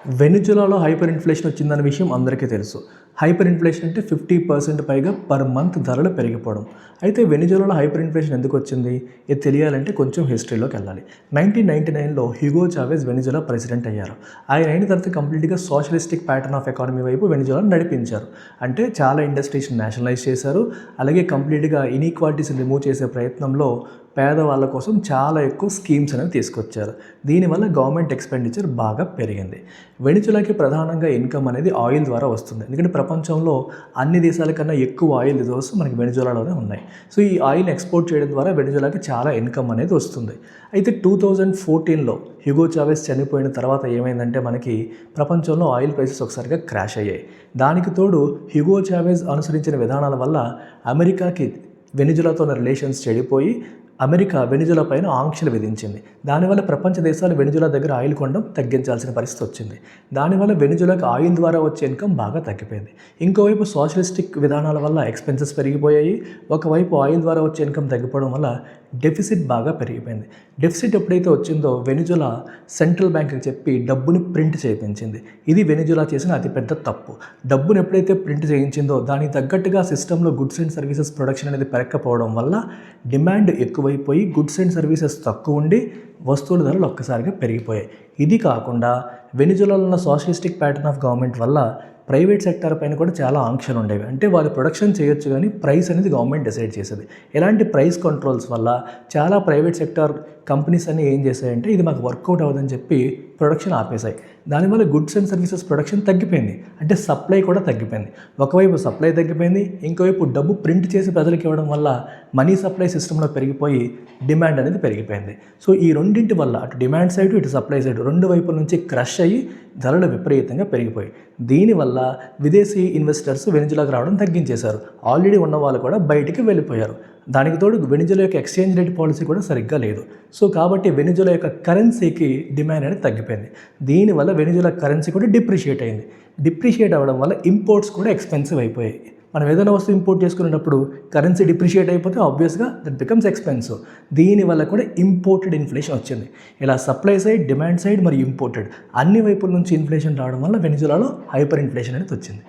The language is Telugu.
వెనిజులాలో హైపర్ ఇన్ఫ్లేషన్ వచ్చిందన్న విషయం అందరికీ తెలుసు. హైపర్ ఇన్ఫ్లేషన్ అంటే 50% పైగా పర్ మంత్ ధరలు పెరిగిపోవడం. అయితే వెనిజులాలో హైపర్ ఇన్ఫ్లేషన్ ఎందుకు వచ్చింది? ఇది తెలియాలంటే కొంచెం హిస్టరీలోకి వెళ్ళాలి. 1999లో హ్యూగో చావెజ్ వెనిజులా ప్రెసిడెంట్ అయ్యారు. ఆయన అయిన తర్వాత కంప్లీట్గా సోషలిస్టిక్ ప్యాటర్న్ ఆఫ్ ఎకానమీ వైపు వెనిజులాను నడిపించారు. అంటే చాలా ఇండస్ట్రీస్ని నేషనలైజ్ చేశారు. అలాగే కంప్లీట్గా ఇన్ఈక్వాలిటీస్ని రిమూవ్ చేసే ప్రయత్నంలో పేదవాళ్ళ కోసం చాలా ఎక్కువ స్కీమ్స్ అనేవి తీసుకొచ్చారు. దీనివల్ల గవర్నమెంట్ ఎక్స్పెండిచర్ బాగా పెరిగింది. వెనిజులాకి ప్రధానంగా ఇన్కమ్ అనేది ఆయిల్ ద్వారా వస్తుంది. ఎందుకంటే ప్రపంచంలో అన్ని దేశాల కన్నా ఎక్కువ ఆయిల్ రిజర్వ్స్ మనకి వెనిజులాలోనే ఉన్నాయి. సో ఈ ఆయిల్ ఎక్స్పోర్ట్ చేయడం ద్వారా వెనిజులాకి చాలా ఇన్కమ్ అనేది వస్తుంది. అయితే 2014లో హ్యూగో చావెజ్ చనిపోయిన తర్వాత ఏమైందంటే మనకి ప్రపంచంలో ఆయిల్ ప్రైసెస్ ఒకసారిగా క్రాష్ అయ్యాయి. దానికి తోడు హ్యూగో చావెజ్ అనుసరించిన విధానాల వల్ల అమెరికాకి వెనిజులాతో ఉన్న రిలేషన్స్ చెడిపోయి అమెరికా వెనిజులా పైన ఆంక్షలు విధించింది. దానివల్ల ప్రపంచ దేశాలు వెనిజులా దగ్గర ఆయిల్ కొనడం తగ్గించాల్సిన పరిస్థితి వచ్చింది. దానివల్ల వెనిజులాకి ఆయిల్ ద్వారా వచ్చే ఇన్కమ్ బాగా తగ్గిపోయింది. ఇంకోవైపు సోషలిస్టిక్ విధానాల వల్ల ఎక్స్పెన్సెస్ పెరిగిపోయాయి. ఒకవైపు ఆయిల్ ద్వారా వచ్చే ఇన్కమ్ తగ్గిపోవడం వల్ల డెఫిసిట్ బాగా పెరిగిపోయింది. డెఫిసిట్ ఎప్పుడైతే వచ్చిందో వెనిజులా సెంట్రల్ బ్యాంక్కి చెప్పి డబ్బుని ప్రింట్ చేయించింది. ఇది వెనిజులా చేసిన అతిపెద్ద తప్పు. డబ్బును ఎప్పుడైతే ప్రింట్ చేయించిందో దానికి తగ్గట్టుగా సిస్టంలో గుడ్స్ అండ్ సర్వీసెస్ ప్రొడక్షన్ అనేది పెరగకపోవడం వల్ల డిమాండ్ ఎక్కువైపోయి గుడ్స్ అండ్ సర్వీసెస్ తక్కువ ఉండి వస్తువుల ధరలు ఒక్కసారిగా పెరిగిపోయాయి. ఇది కాకుండా వెనిజులాలో ఉన్న సోషలిస్టిక్ ప్యాటర్న్ ఆఫ్ గవర్నమెంట్ వల్ల ప్రైవేట్ సెక్టర్ పైన కూడా చాలా ఆంక్షలు ఉండేవి. అంటే వాళ్ళు ప్రొడక్షన్ చేయొచ్చు కానీ ప్రైస్ అనేది గవర్నమెంట్ డిసైడ్ చేసేది. ఎలాంటి ప్రైస్ కంట్రోల్స్ వల్ల చాలా ప్రైవేట్ సెక్టర్ కంపెనీస్ అన్నీ ఏం చేశాయంటే ఇది మాకు వర్కౌట్ అవ్వదని చెప్పి ప్రొడక్షన్ ఆపేశాయి. దానివల్ల గుడ్స్ అండ్ సర్వీసెస్ ప్రొడక్షన్ తగ్గిపోయింది. అంటే సప్లై కూడా తగ్గిపోయింది. ఒకవైపు సప్లై తగ్గిపోయింది, ఇంకోవైపు డబ్బు ప్రింట్ చేసి ప్రజలకు ఇవ్వడం వల్ల మనీ సప్లై సిస్టంలో పెరిగిపోయి డిమాండ్ అనేది పెరిగిపోయింది. సో ఈ రెండింటి వల్ల అటు డిమాండ్ సైడ్ ఇటు సప్లై సైడ్ రెండు వైపుల నుంచి క్రష్ అయ్యి ధరలు విపరీతంగా పెరిగిపోయాయి. దీనివల్ల విదేశీ ఇన్వెస్టర్స్ వెనిజులాకు రావడం తగ్గించేశారు. ఆల్రెడీ ఉన్న వాళ్ళు కూడా బయటికి వెళ్ళిపోయారు. దానికి తోడు వెనిజులా యొక్క ఎక్స్చేంజ్ రేట్ పాలసీ కూడా సరిగ్గా లేదు. సో కాబట్టి వెనిజులా యొక్క కరెన్సీకి డిమాండ్ అనేది తగ్గిపోయింది. దీనివల్ల వెనిజులా కరెన్సీ కూడా డిప్రిషియేట్ అయింది. డిప్రిషియేట్ అవ్వడం వల్ల ఇంపోర్ట్స్ కూడా ఎక్స్పెన్సివ్ అయిపోయాయి. మనం ఏదైనా వస్తువు ఇంపోర్ట్ చేసుకునేటప్పుడు కరెన్సీ డిప్రిషియేట్ అయిపోతే ఆబ్వియస్గా దట్ బికమ్స్ ఎక్స్పెన్సివ్. దీనివల్ల కూడా ఇంపోర్టెడ్ ఇన్ఫ్లేషన్ వచ్చింది. ఇలా సప్లై సైడ్, డిమాండ్ సైడ్ మరియు ఇంపోర్టెడ్ అన్ని వైపుల నుంచి ఇన్ఫ్లేషన్ రావడం వల్ల వెనిజులాలో హైపర్ ఇన్ఫ్లేషన్ అనేది వచ్చింది.